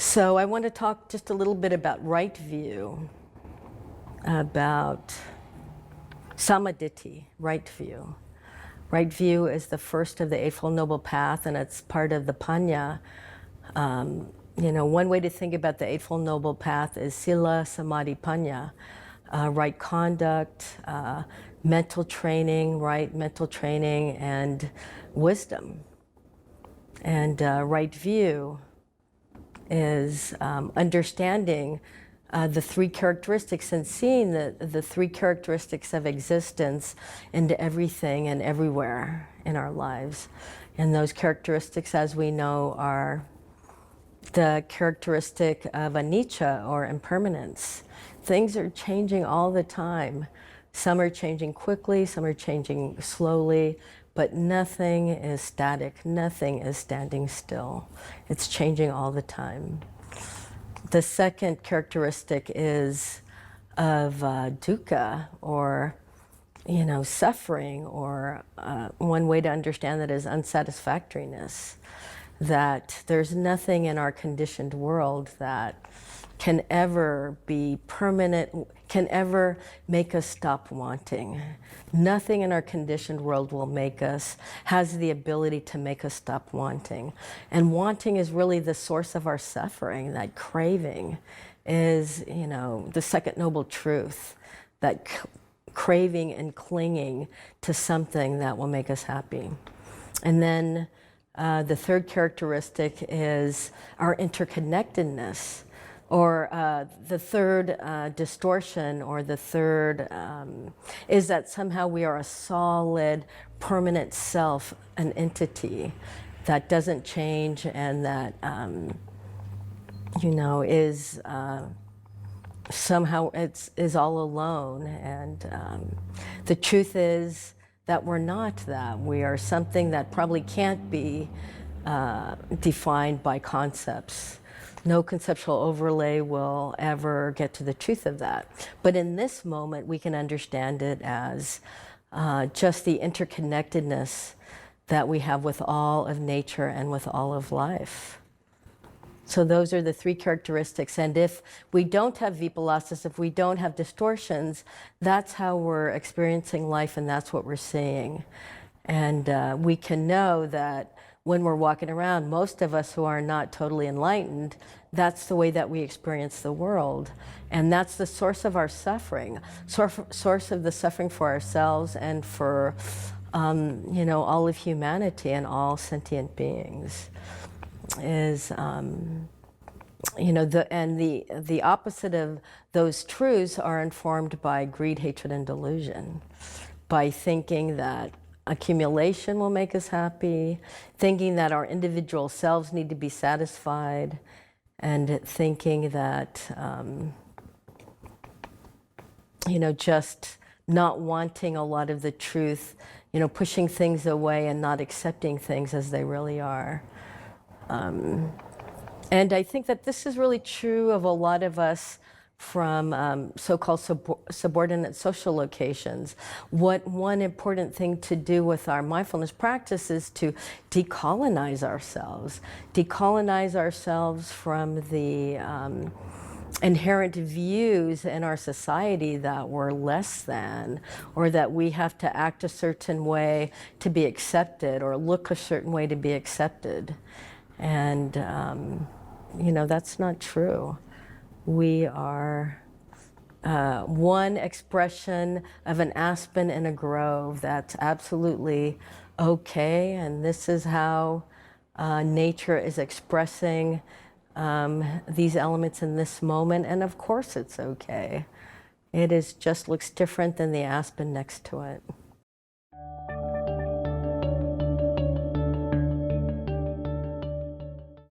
So I want to talk just a little bit about right view, about samadhi, right view. Right view is the first of the Eightfold Noble Path, and it's part of the Panya. One way to think about the Eightfold Noble Path is Sila, Samadhi, Panya. Right conduct, mental training, right mental training, and wisdom. And right view is understanding the three characteristics and seeing the three characteristics of existence into everything and everywhere in our lives. And those characteristics, as we know, are the characteristic of anicca, or impermanence. Things are changing all the time. Some are changing quickly, some are changing slowly, but nothing is static, nothing is standing still. It's changing all the time. The second characteristic is of dukkha, or suffering, or one way to understand that is unsatisfactoriness. That there's nothing in our conditioned world that can ever be permanent, can ever make us stop wanting. Nothing in our conditioned world has the ability to make us stop wanting. And wanting is really the source of our suffering. That craving is, the second noble truth. That craving and clinging to something that will make us happy. And then the third characteristic is our interconnectedness, or the third distortion, or the third is that somehow we are a solid, permanent self, an entity that doesn't change, and that is somehow is all alone. And the truth is that we're not that. We are something that probably can't be defined by concepts. No conceptual overlay will ever get to the truth of that. But in this moment, we can understand it as just the interconnectedness that we have with all of nature and with all of life. So those are the three characteristics. And if we don't have vipalasas, if we don't have distortions, that's how we're experiencing life, and that's what we're seeing. And we can know that when we're walking around, most of us who are not totally enlightened, that's the way that we experience the world. And that's the source of our suffering, source of the suffering for ourselves and for all of humanity and all sentient beings. Is the opposite of those truths are informed by greed, hatred, and delusion, by thinking that accumulation will make us happy, thinking that our individual selves need to be satisfied, and thinking that just not wanting a lot of the truth, pushing things away and not accepting things as they really are. And I think that this is really true of a lot of us from so-called subordinate social locations. One important thing to do with our mindfulness practice is to decolonize ourselves from the inherent views in our society that we're less than, or that we have to act a certain way to be accepted, or look a certain way to be accepted. And, that's not true. We are one expression of an aspen in a grove. That's absolutely okay. And this is how nature is expressing these elements in this moment. And of course it's okay. It just looks different than the aspen next to it.